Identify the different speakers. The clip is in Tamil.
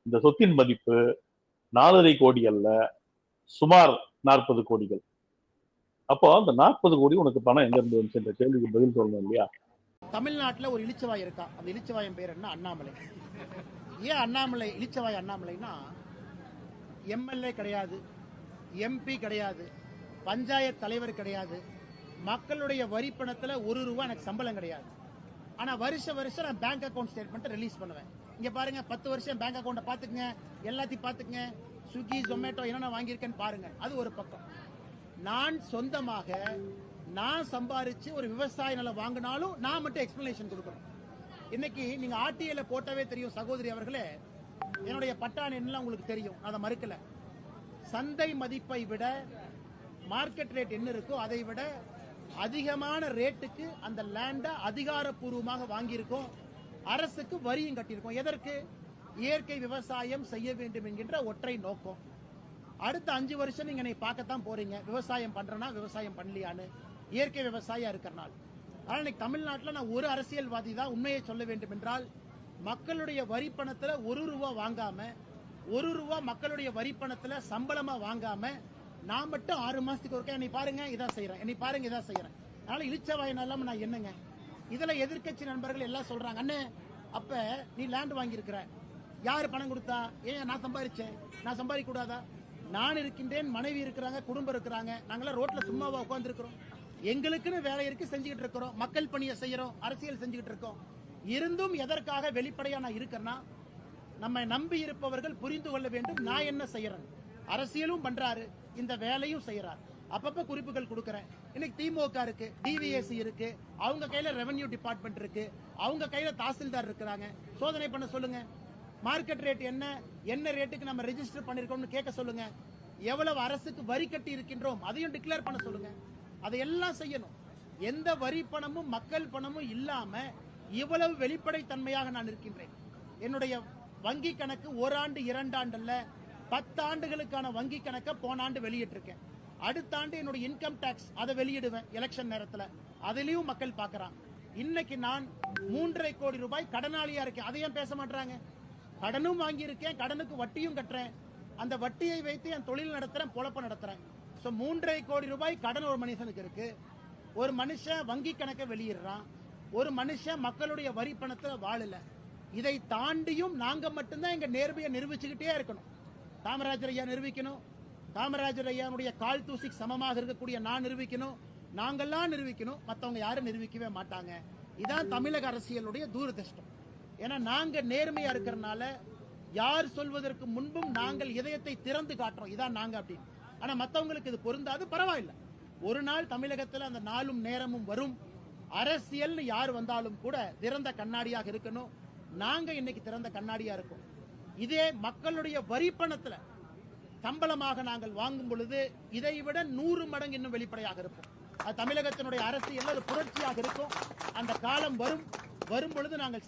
Speaker 1: இந்த சொத்தின் மதிப்பு 4.5 கோடி அல்ல, சுமார் 40 கோடிகள். அப்போ அந்த 40 கோடி உனக்கு பணம் எங்க இருந்து வந்துச்சு என்ற கேள்விக்கு பதில் சொல்லணும் இல்லையா?
Speaker 2: தமிழ்நாட்டில் ஒரு இளிச்சவாய் இருக்கா. அந்த இளிச்சவாயின் பேர் என்ன? அண்ணாமலை. ஏன் அண்ணாமலை இளிச்சவாய் அண்ணாமலைனா, எம்எல்ஏ கிடையாது, எம்பி கிடையாது, பஞ்சாயத்து தலைவர் கிடையாது, மக்களுடைய வரி பணத்தில் ₹1 எனக்கு சம்பளம் கிடையாது. ஆனால் வருஷம் நான் பேங்க் அக்கௌண்ட் ஸ்டேட்மெண்ட் ரிலீஸ் பண்ணுவேன். இங்கே பாருங்க, 10 வருஷம் பேங்க் அக்கௌண்ட்டை பார்த்துக்குங்க, எல்லாத்தையும் பார்த்துக்குங்க, ஸ்விக்கி ஜொமேட்டோ என்னென்ன வாங்கியிருக்கேன்னு பாருங்க. அது ஒரு பக்கம். நான் சொந்தமாக நான் சம்பாரிச்சு ஒரு விவசாய நிலம் வாங்கினாலும் நான் மட்டும் எக்ஸ்பிளனேஷன் கொடுக்கணும். இன்னைக்கு நீங்க ஆர்டிஐல போட்டவே தெரியும் சகோதரி அவர்களே, என்னுடைய பட்டாணி என்ன உங்களுக்கு தெரியும், அதை மறுக்கல. சந்தை மதிப்பை விட மார்க்கெட் ரேட் என்ன இருக்கோ அதை விட அதிகமான ரேட்டுக்கு அந்த லேண்டை அதிகாரப்பூர்வமாக வாங்கியிருக்கோம். அரசுக்கு வரியும் கட்டியிருக்கோம். எதற்கு? இயற்கை விவசாயம் செய்ய வேண்டும் என்கின்ற ஒற்றை நோக்கம். அடுத்த 5 வருஷம் நீங்க பார்க்கத்தான் போறீங்க, விவசாயம் பண்றனா விவசாயம் பண்ணலையான்னு, இயற்கை விவசாயம் இருக்கிறனால. ஆனால் இன்னைக்கு தமிழ்நாட்டில் நான் ஒரு அரசியல்வாதி தான் உண்மையை சொல்ல வேண்டும் என்றால், மக்களுடைய வரி பணத்தில் ₹1 வாங்காம, ₹1 மக்களுடைய வரி பணத்தில் சம்பளமா வாங்காம, நான் மட்டும் 6 மாசத்துக்கு ஒருக்கா என்னை பாருங்க இதான் செய்யறேன், என்னை பாருங்க இதான் செய்யறேன். அதனால இளிச்சவாயன் இல்லாம நான் என்னங்க? இதுல எதிர்கட்சி நண்பர்கள் எல்லாம் சொல்றாங்க, அண்ணே அப்ப நீ லேண்ட் வாங்கியிருக்கிற, யாரு பணம் கொடுத்தா? ஏன் நான் சம்பாதிச்சேன், நான் சம்பாதிக்க கூடாதா? நான் இருக்கின்றேன், மனைவி இருக்கிறாங்க, குடும்பம் இருக்கிறாங்க, நாங்களாம் ரோட்ல சும்மாவா உட்கார்ந்து இருக்கிறோம்? எங்களுக்குன்னு வேலை இருக்கு, செஞ்சுக்கிட்டு இருக்கிறோம், மக்கள் பணியை செய்யறோம், அரசியல் செஞ்சுக்கிட்டு இருக்கோம். இருந்தும் எதற்காக வெளிப்படையா நான் இருக்கிறேன்னா, நம்மை நம்பி இருப்பவர்கள் புரிந்து கொள்ள வேண்டும் நான் என்ன செய்யறேன். அரசியலும் பண்றாரு, இந்த வேலையும் செய்யறாரு. அப்பப்ப குறிப்புகள் கொடுக்கறேன். இன்னைக்கு திமுக இருக்கு, டிவிஎஸ்சி இருக்கு, அவங்க கையில ரெவென்யூ டிபார்ட்மெண்ட் இருக்கு, அவங்க கையில தாசில்தார் இருக்கிறாங்க. சோதனை பண்ண சொல்லுங்க. மார்க்கெட் ரேட் என்ன ரேட்டுக்கு நம்ம ரெஜிஸ்டர் பண்ணிருக்கோம்னு கேட்க சொல்லுங்க. எவ்வளவு அரசுக்கு வரி கட்டி இருக்கின்றோம் அதையும் டிக்ளேர் பண்ண சொல்லுங்க. அதையெல்லாம் செய்யணும். எந்த வரி பணமும் மக்கள் பணமும் இல்லாம இவ்வளவு வெளிப்படைத்தன்மையாக நான் இருக்கின்றேன். என்னுடைய வங்கி கணக்கு 1 ஆண்டு 2 ஆண்டு அல்ல, 10 ஆண்டுகளுக்கான வங்கி கணக்கை போன ஆண்டு வெளியிட்டிருக்கேன். அடுத்த ஆண்டு என்னுடைய இன்கம் டாக்ஸ் அதை வெளியிடுவேன் எலெக்ஷன் நேரத்தில். அதிலையும் மக்கள் பார்க்கறான். இன்னைக்கு நான் 3.5 கோடி ரூபாய் கடனாளியா இருக்கேன். அதையும் பேச மாட்டாங்க. கடனும் வாங்கி இருக்கேன், கடனுக்கு வட்டியும் கட்டுறேன். அந்த வட்டியை வைத்து என் தொழில் நடத்துறேன், பொழப்ப நடத்துறேன். 3.5 கோடி ரூபாய் கடன் ஒரு மனுஷனுக்கு இருக்கு. ஒரு மனுஷன் வங்கி கணக்கை வெளியிடுறான், ஒரு மனுஷன் மக்களுடைய வரி பணத்தில் வாழல. இதை தாண்டியும் நாங்க மட்டும்தான் எங்க நேர்மையை நிரூபிச்சுக்கிட்டே இருக்கணும். காமராஜர் ஐயா நிரூபிக்கணும், காமராஜர் ஐயாவுடைய கால் தூசிக்கு சமமாக இருக்கக்கூடிய நான் நிரூபிக்கணும், நாங்கெல்லாம் நிரூபிக்கணும், மற்றவங்க யாரும் நிரூபிக்கவே மாட்டாங்க. இதான் தமிழக அரசியலுடைய தூரதிருஷ்டம். ஏன்னா நாங்க நேர்மையா இருக்கிறனால யார் சொல்வதற்கு முன்பும் நாங்கள் இதயத்தை திறந்து காட்டுறோம், இதான் நாங்க அப்படின்னு. ஆனா மற்றவங்களுக்கு இது பொருந்தாது, பரவாயில்ல. ஒரு நாள் தமிழகத்தில் அந்த நாளும் நேரமும் வரும். அரசியல் யார் வந்தாலும் கூட திறந்த கண்ணாடியாக இருக்கணும். நாங்க இன்னைக்கு திறந்த கண்ணாடியா இருக்கோம். இதே மக்களுடைய வரி பணத்துல சம்பளமாக நாங்கள் வாங்கும் பொழுது இதைவிட 100 மடங்கு இன்னும் வெளிப்படையாக இருப்போம். அது தமிழகத்தினுடைய அரசியல் புரட்சியாக இருக்கும். அந்த காலம் வரும் பொழுது நாங்கள்